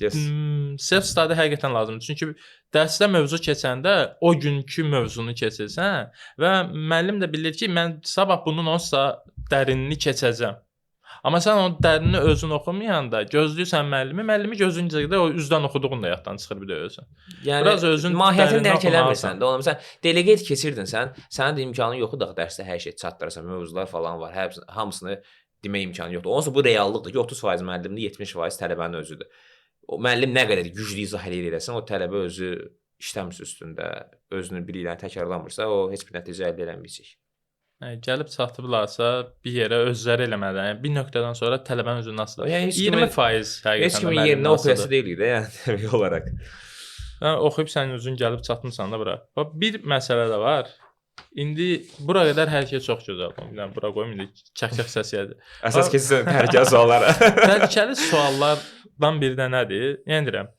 Speaker 1: Self study həqiqətən lazımdır. Çünki dərsdə mövzu keçəndə o günkü mövzunu keçirsən və müəllim də bilir ki, mən sabah bunun olsa dərinini keçəcəm. Amma sən o dərinini özün oxumayanda gözləyirsən müəllimi gözləyincə o üzdən oxuduğun da yaddan çıxır bir də özün.
Speaker 2: Yəni
Speaker 1: biraz özün
Speaker 2: mahiyyətini dərk eləmirsən də. Ona məsələn delegate keçirdin sən, sənin də imkanın yoxdur da dərsdə hər şey çatdırasan, mövzular falan var. Hamısını demək imkanı yoxdur. Onsuz bu reallıqdır ki, 30% müəllimdir, 70% tələbənin özüdür. O müəllim nə qədər güclü izah eləsən, o tələbə özü işləmsi üstündə özünün biliklərini təkrarlamırsa, o heç bir nəticə əldə eləməyəcək.
Speaker 1: Gəlib çatıblarsa bir yerə özləri eləməlidir. Yəni bir nöqtədən sonra tələbənin özünü nasıl?
Speaker 2: Yəni
Speaker 1: 20% həqiqətən
Speaker 2: heç kimin yerinə oxuyası deyilik də, yəni təbii olaraq.
Speaker 1: Oxuyub sən özün gəlib çatmısan da bura. Bax bir məsələ də var. İndi bura qədər hər şey çox gözəl. Yəni bura qoyum indi çək-çək səs gəlir.
Speaker 2: Əsas keçirsən təhlükəli suallara.
Speaker 1: Təhlükəli suallardan biri də nədir? Yəni deyirəm,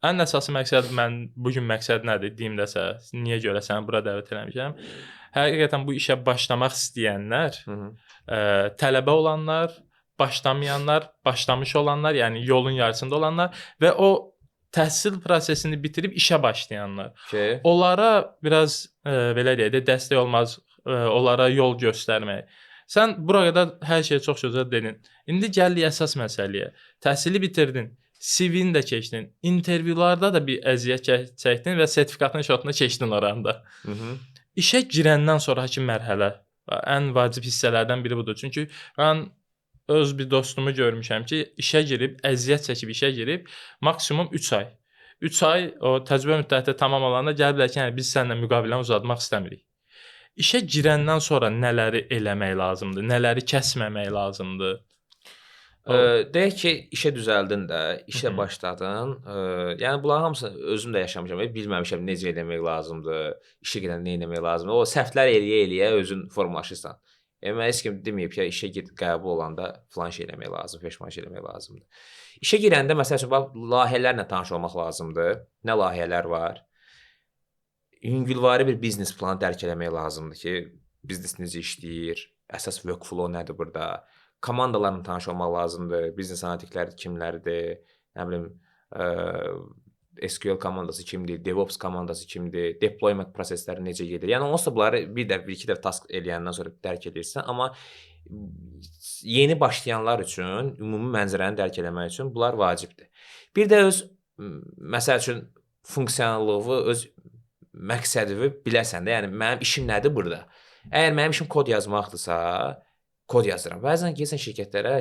Speaker 1: ən əsası məqsəd mən bu gün məqsəd nədir deyim desə, niyə görə səni bura dəvət etmişəm? Həqiqətən bu işə başlamaq istəyənlər, tələbə olanlar, başlamayanlar, başlamış olanlar, yəni yolun yarısında olanlar və o təhsil prosesini bitirib işə başlayanlar. Onlara biraz belə deyək də dəstək olmaz, onlara yol göstərmək Sən buraya qədər hər şeyi çox gözəl dedin. İndi gəl əsas məsələyə. Təhsili bitirdin, CV-ni də keçdin, intervyularda da bir əziyyət çəkdin və sertifikatın şotuna keçdin oranda. İşə girəndən sonrakı mərhələ ən vacib hissələrdən biri budur. Çünki mən öz bir dostumu görmüşəm ki, işə girib, əziyyət çəkib işə girib, maksimum 3 ay. 3 ay o təcrübə müddəti tamam olanda gəliblər ki, biz səninlə müqaviləni uzatmaq istəmirik. İşə girəndən sonra nələri eləmək lazımdır, nələri kəsməmək lazımdır?
Speaker 2: Deyək ki, işə düzəldin də, işə başladın. Yəni bunların hamısını özüm də yaşamışam. Bilməmişəm necə eləmək lazımdır, işə gedəndə nə etmək lazımdır. O səhvlər eləyə-eləyə özün formalaşırsan. Mən heç kim deməyib ki, işə qəbul olanda filan şey eləmək lazım, peşman şey eləmək lazımdır. İşə girəndə məsəl üçün layihələrlə tanış olmaq lazımdır. Nə layihələr var? Yüngülvari bir biznes planı dərk eləmək lazımdır ki, biznes necə işləyir, əsas workflow nədir burada, komandalarla tanış olmaq lazımdır, biznes analitikləri kimlərdir, nə bilim, SQL komandası kimdir, DevOps komandası kimdir, deployment prosesləri necə gedir. Yəni onsuz da bunları bir iki dəfə task eləyəndən sonra dərk edirsən, amma yeni başlayanlar üçün, ümumi mənzərəni dərk eləmək üçün bunlar vacibdir. Bir də öz məsəl üçün funksionallığı, öz məqsədini biləsən də, yəni mənim işim nədir burada? Əgər mənim işim kod yazmaqdırsa, kod yazıram. Bəzən gəlsən şirkətlərə,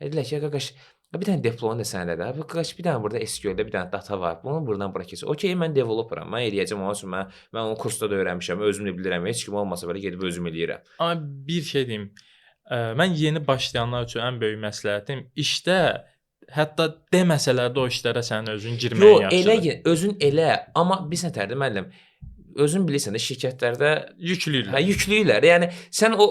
Speaker 2: deyirlər ki, qaqaş, bir dənə deployun da sənədə də, qaqaş, bir dənə burada SQL-də bir dənə data var, bunu buradan bura keçir. Okey, mən developeram, mən eləyəcəm, onun üçün mən onu kursda da öyrənmişəm, özüm də bilirəm, heç kim olmasa belə gedib özüm eləyirəm.
Speaker 1: Amma bir şey deyim, mən yeni başlayanlar üçün ən böyük məsləhətim, işdə hətta deməsələr də o işlərə sənin özün girməyin yaxşıdır.
Speaker 2: Yox, özün elə, amma bir sənətərdə müəllim, özün bilirsən də şirkətlərdə
Speaker 1: yükləyirlər.
Speaker 2: Yükləyirlər. Yəni sən o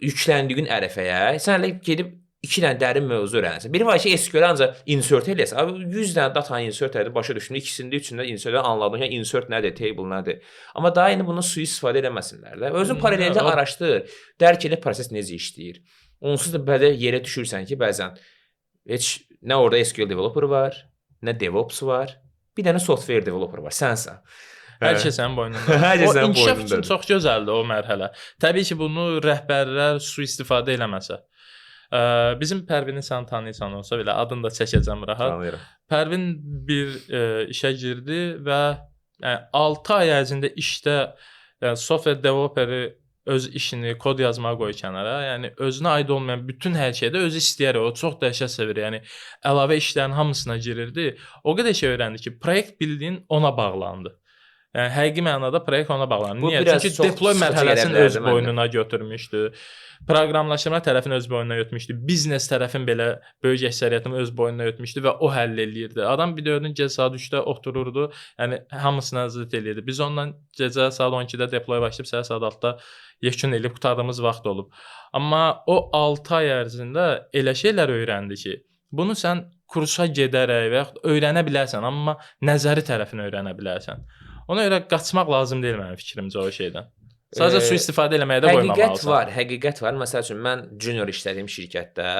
Speaker 2: yükləndiyin ərəfəyə, sən elə gedib 2 dənə dərin mövzu öyrənirsən. Biri var ki, SQL-ə ancaq insert eləyəsən. Abi 100 dənə data insert edir, başa düşdün, ikisində, üçündə insert anladın. Yəni insert nədir, table nədir? Amma daha indi bunu sui-istifadə eləməsinlər də. Özün paraleldə araşdır, dərk elə proses necə işləyir. Onsuz da belə yerə düşürsən ki, bəzən heç nə orada SQL developer var, nə DevOps var, bir dənə software developer var, sənsən.
Speaker 1: Hər şey sənin boynundadır.
Speaker 2: Hər şey sənin
Speaker 1: inkişaf
Speaker 2: boynundadır.
Speaker 1: üçün çox gözəldir o mərhələ. Təbii ki, bunu rəhbərlər sui-istifadə eləməsə. Bizim Pərvinin sən tanıyırsan olsa belə adını da çəkəcəm rahat.
Speaker 2: Tanıyıram.
Speaker 1: Pərvin bir işə girdi və 6 ay ərzində işdə software developeri öz işini, kod yazmağa qoy kənara. Yəni özünə aid olmayan bütün hər şeydə özü istəyər. O çox dəhşət sevir. Yəni əlavə işlərin hamısına girirdi. O qədər şey öyrəndi ki, proyekt bildiyin ona bağlandı. Yəni həqiqi mənada proyekt ona bağlanır. Niyə? Çünki deploy mərhələsini öz boynuna götürmüşdü. Proqramlaşdırma tərəfini öz boynuna götürmüşdü. Biznes tərəfin belə böyük əksəriyyətini öz boynuna götürmüşdü və o həll eləyirdi. Adam bir dördün gecə saat 3-də otururdu. Yəni hamısını nəzarət eləyirdi. Biz ondan gecə saat 12-də deploy başlayıb səhər saat 6-da yekun elib qurtardığımız vaxt olub. Amma o 6 ay ərzində elə şeylər öyrəndi ki, bunu sən kursa gedərək və yaxud öyrənə bilərsən, amma nəzəri tərəfini öyrənə bilərsən. Ona görə qaçmaq lazım deyil mənim fikrimcə o şeydən. Sadəcə sui-istifadə eləməyə də qoymamalısan.
Speaker 2: Həqiqət var. Məsəl üçün mən junior işlədiyim şirkətdə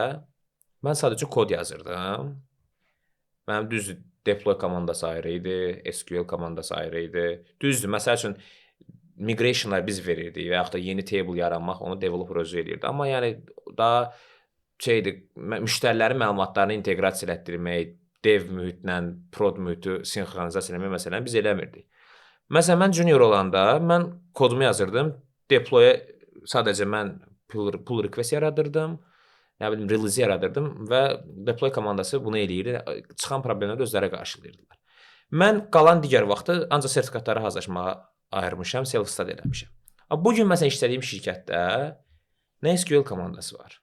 Speaker 2: mən sadəcə kod yazırdım. Mənim düzdür, deploy komandası ayrı idi, SQL komandası ayrı idi. Düzdür, məsəl üçün migrationlar biz verirdik və yaxud da yeni table yaranmaq onu developer özü eləyirdi. Amma yəni daha müştərilərin məlumatlarını inteqrasiya etdirmək, dev mühitlə prod mühiti sinxronizasiya etmək məsələni biz eləmirdik. Məsələn, mən junior olanda mən kodumu yazırdım, deploya sadəcə mən pull request yaradırdım, nə bilim release yaradırdım və deploy komandası bunu eləyir, çıxan problemləri özləri qarşılayırdılar. Mən qalan digər vaxtı ancaq sertifikatları hazırlaşmağa ayırmışam, self-study eləmişəm. Bu gün məsələn işlədiyim şirkətdə nə SQL komandası var,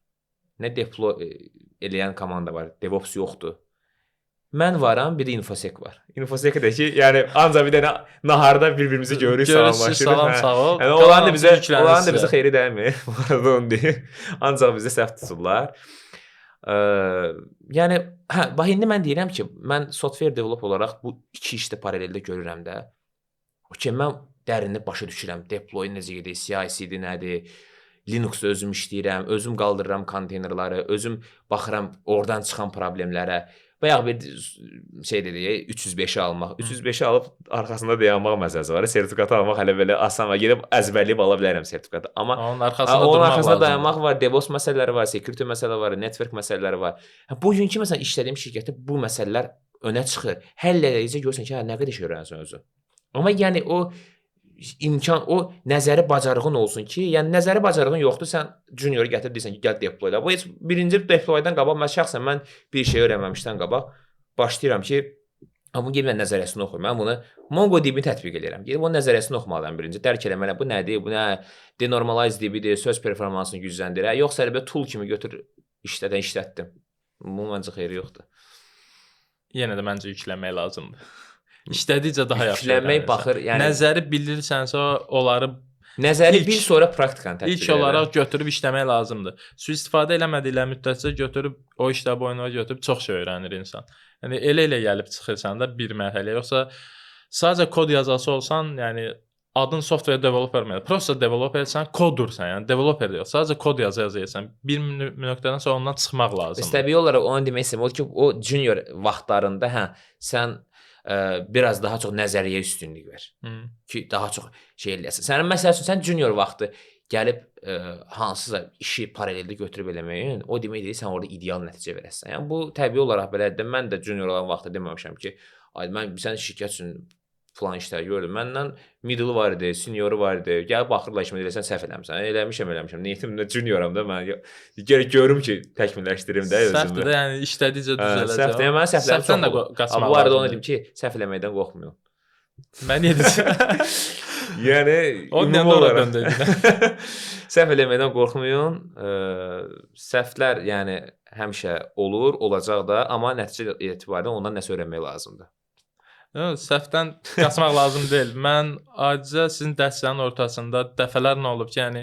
Speaker 2: nə deploy eləyən komanda var, DevOps yoxdur. Mən varam, bir də infosec var. Infosec də ki, yəni ancaq bir dənə naharda bir-birimizi görürük, salamlaşırıq.
Speaker 1: Salam, sağ ol.
Speaker 2: Yəni onların da bizə xeyri dəymi? Onu deyim. Ancaq bizə səhv tuturlar. Yəni, bax indi mən deyirəm ki, mən software developer olaraq bu iki işdə paraleldə görürəm də. Okey, mən dərinli başa düşürəm. Deploy necə gedir, CI/CD nədir? Linux-da özüm işləyirəm, özüm qaldırıram konteynerləri, özüm baxıram oradan çıxan problemlərə. Bayaq bir şey dedik, 305-i almaq. 305-i alıb arxasında dayanmaq məsələsi var. Sertifikatı almaq hələ belə asan var. Gedib əzbərləyib ala bilərəm sertifikatı. Amma
Speaker 1: Onun arxasında
Speaker 2: onun
Speaker 1: durmaq
Speaker 2: arxasında
Speaker 1: lazımdır.
Speaker 2: dayanmaq var, DevOps məsələləri var, security məsələləri var, network məsələləri var. Bugünkü məsələn işlədiyim şirkətdə bu məsələlər önə çıxır. Həll edəcək görürsən ki, hə, nə qədər şey öyrənsən özün. Amma yəni o imkan, o nəzəri bacarığın olsun ki, yəni nəzəri bacarığın yoxdur, sən junior gətirib deyirsən ki, gəl deployla. Bu heç birinci deploydan qabaq mən bir şey öyrənməmişdən qabaq başlayıram ki, amma gedib mən nəzəriyyəsini oxuyum. Mən bunu MongoDB tətbiq edirəm. Gedib o nəzəriyyəsini oxumalıyam birinci. Dərk eləməliyəm. Bu nədir? Bu nə? Denormalize DB-dir, söz performansını gücləndirir. Yoxsa elə tool kimi götür işlətdim. Bu məncə xeyri yoxdur.
Speaker 1: Yenə də məncə yükləmək lazımdır. İşlədikcə daha yaxşı.
Speaker 2: Yükləmək baxır, yəni
Speaker 1: nəzəri bilirsənsə onları
Speaker 2: nəzəri bil, sonra praktikanı tətbiq
Speaker 1: İlk olaraq götürüb işləmək lazımdır. Sui-istifadə eləmədikləri müddətcə götürüb o işlə boynuna götürüb çox şey öyrənir insan. Yəni elə gəlib çıxırsan da bir mərhələ, yoxsa sadəcə kod yazası olsan, yəni adın software developer mi? Prosta developersən, kodursan, yəni developer deyil. Sadəcə kod yazırsan. Bir nöqtədən sonra ondan çıxmaq lazımdır.
Speaker 2: Təbii olaraq onu demək istəyirəm, o ki, o junior vaxtlarında sən biraz daha çox nəzəriyyə üstünlük ver. Ki daha çox şey eləyəsən. Sənin məsəl üçün sən junior vaxtı gəlib hansısa işi paraleldə götürüb eləməyin, o deməkdir sən orada ideal nəticə verəsən. Yəni bu təbii olaraq belədir. Mən də junior olan vaxtda deməmişəm ki, ay mən sən şirkət üçün falan işlər gördüm. Məndən middle var idi, senioru var idi. Gəlib baxırlar ki, mən sən səhv eləmisən. Eləmişəm. Niyyətim də junioram da mən. Gərək görüm ki, təkmilləşdirim də özümü.
Speaker 1: Səhvdir də, yəni işlədikcə düzələcək.
Speaker 2: Səhvdir. Mən səhvlərdən
Speaker 1: də qaçmaq.
Speaker 2: Bu arada onu deyim ki, səhv eləməkdən qorxmuyorum.
Speaker 1: Mən yedim.
Speaker 2: Yəni
Speaker 1: ümumi olaraq
Speaker 2: səhv eləməkdən qorxmuyorum. Səhvlər yəni həmişə olur, olacaq da, amma nəticə etibarilə ondan nəsə öyrənmək lazımdır.
Speaker 1: Səhvdən qaçmaq lazım deyil. Mən acizə sizin dərslərin ortasında dəfələrlə olub ki, yəni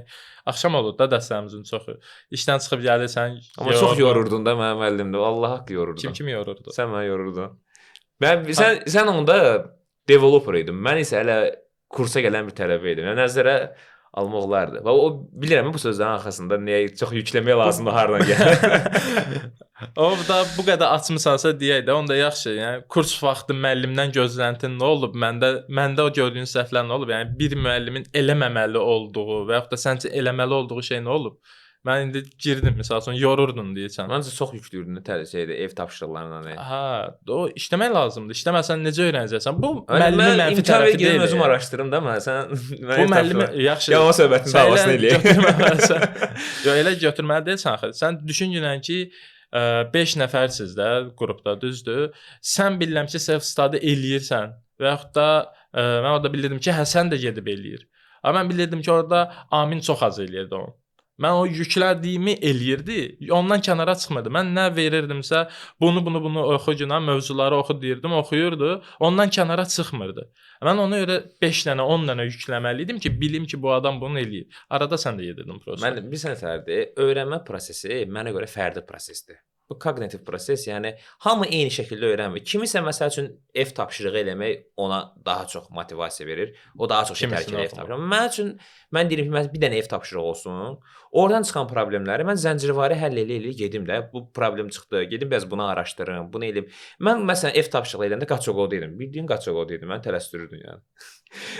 Speaker 1: axşam olur da dərslərimizin çoxu. İşdən çıxıb gəlirsən.
Speaker 2: Amma çox yorurdun da mənim müəllimdə. Allah haqqı yorurdun.
Speaker 1: Kim yorurdu?
Speaker 2: Sən məni yorurdun. Sən onda developer idin. Mən isə hələ kursa gələn bir tələbə idim. Yəni nəzərə almaq olardı. Və o bilirəm bu sözlərin arxasında nəyə çox yükləmək lazımdır, hardan gəlir.
Speaker 1: O da bu qədər açmısansa deyək də, onda yaxşı. Yəni kurs vaxtı müəllimdən gözləntin nə olub? Məndə o gördüyün səhvlər nə olub? Yəni bir müəllimin eləməməli olduğu və yaxud da səncə eləməli olduğu şey nə olub? Mən indi girdim, məsəl üçün yorurdun deyirsən.
Speaker 2: Məncə çox yüklüydün ev tapşırıqlarından.
Speaker 1: O işləmək lazımdır. İşləməsən necə öyrənəcəksən? Bu müəllimin mənfi tərəfi deyil.
Speaker 2: Mən özüm araşdırım da sən.
Speaker 1: Bu müəllimi yaxşı.
Speaker 2: Ya o söhbətin davasını eləyək.
Speaker 1: Yo elə götürməli deyilsən axı. Sən düşünürsən ki 5 nəfərsiz də qrupda, düzdür? Sən bilirəm ki, self-study eləyirsən və yaxud da mən orada bilirdim ki, sən də gedib eləyir. Amma mən bilirdim ki, orada Amin çox az eləyirdi onu. Mən o yüklədiyimi eləyirdi, ondan kənara çıxmırdı. Mən nə verirdimsə, bunu oxu günah, mövzuları oxu deyirdim, oxuyurdu, ondan kənara çıxmırdı. Mən ona görə 5 dənə, 10 dənə yükləməli idim ki, bilim ki, bu adam bunu eləyir. Arada sən də yedirdin proses.
Speaker 2: Mən bir sənə tərəfdir, öyrənmə prosesi mənə görə fərdi prosesdir. Bu kognitiv proses, yəni hamı eyni şəkildə öyrənmir. Kimisə məsəl üçün ev tapşırığı eləmək ona daha çox motivasiya verir. O daha çox şey tərk edir ev tapşırığı. Mən üçün mən deyirəm ki, bir dənə ev tapşırığı olsun. Oradan çıxan problemləri mən zəncirvari həll elə gedim də. Bu problem çıxdı. Gedim biraz bunu araşdırım, bunu eləyim. Mən məsələn ev tapşırığı eləyəndə qaçaqodu idim. Bildiyin qaçaqodu idim. Mən tələsdirirdim yəni.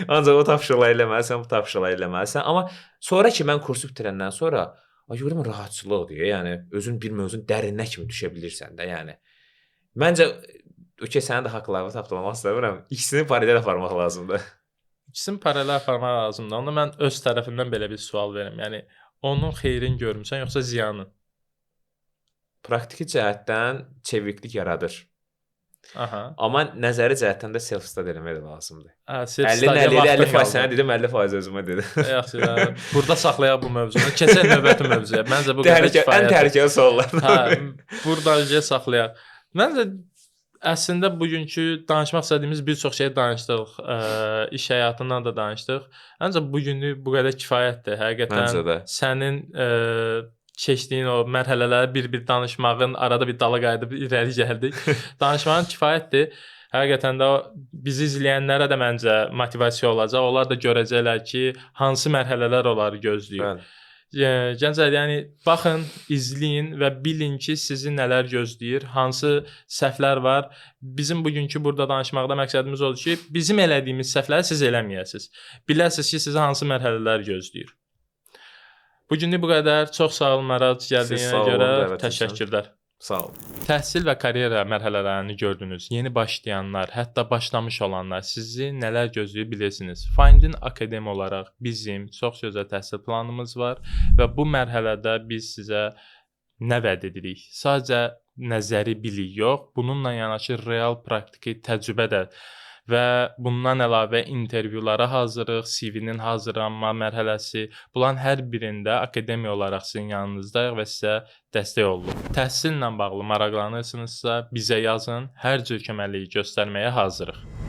Speaker 2: Ancaq o tapşırığı eləməlisən, bu tapşırığı eləməlisən. Amma sonra ki mən kursu bitirəndən sonra görürəm rahatçılıqdır. Yəni özün bir mövzunun dərinə kimi düşə bilirsən də, yəni. Məncə sənin də haqlarını tapdalamaq istəmirəm. İkisini paralel aparmaq lazımdır.
Speaker 1: İkisini paralel aparmaq lazımdır. Onda mən öz tərəfimdən belə bir sual verim. Yəni onun xeyrini görmüsən yoxsa ziyanı?
Speaker 2: Praktiki cəhətdən çeviklik yaradır.
Speaker 1: Aha.
Speaker 2: Amma nəzəri cəhətdən də self-study eləmək də lazımdır. 50% sənə dedim, 50% özümə dedim.
Speaker 1: Yaxşı, burada saxlayaq bu mövzunu. Keçək növbəti mövzuya. Məncə bu qədər kifayətdir.
Speaker 2: Ən təhlükəli suallardan.
Speaker 1: Burada saxlayaq. Məncə əslində bugünkü danışmaq istədiyimiz bir çox şey danışdıq. İş həyatından da danışdıq. Ancaq bugünlük bu qədər kifayətdir. Həqiqətən sənin keçdiyin o mərhələləri bir-bir danışmağın, arada bir dala qayıdıb irəli gəldik. Danışmağın kifayətdir. Həqiqətən də bizi izləyənlərə də məncə motivasiya olacaq. Onlar da görəcəklər ki, hansı mərhələlər onları gözləyir. Gənclər, yəni baxın, izləyin və bilin ki, sizi nələr gözləyir, hansı səhvlər var. Bizim bugünkü burada danışmaqda məqsədimiz odur ki, bizim elədiyimiz səhvləri siz eləməyəsiniz. Biləsiniz ki, sizi hansı mərhələlər gözləyir. Bu günlük bu qədər. Çox sağ olun Mərad,
Speaker 2: Siz
Speaker 1: gəldiyinə
Speaker 2: sağ olun,
Speaker 1: görə
Speaker 2: dəvət üçün.
Speaker 1: təşəkkürlər.
Speaker 2: Sağ ol.
Speaker 1: Təhsil və karyera mərhələlərini gördünüz. Yeni başlayanlar, hətta başlamış olanlar sizi nələr gözləyir bilirsiniz. Findin Akademi olaraq bizim çox gözəl təhsil planımız var və bu mərhələdə biz sizə nə vəd edirik? Sadəcə nəzəri bilik yox, bununla yanaşı real praktiki təcrübə də və bundan əlavə intervyulara hazırlıq, CV-nin hazırlanma mərhələsi, bunların hər birində akademiya olaraq sizin yanınızdayıq və sizə dəstək oluruq. Təhsillə bağlı maraqlanırsınızsa bizə yazın, hər cür köməkliyi göstərməyə hazırıq.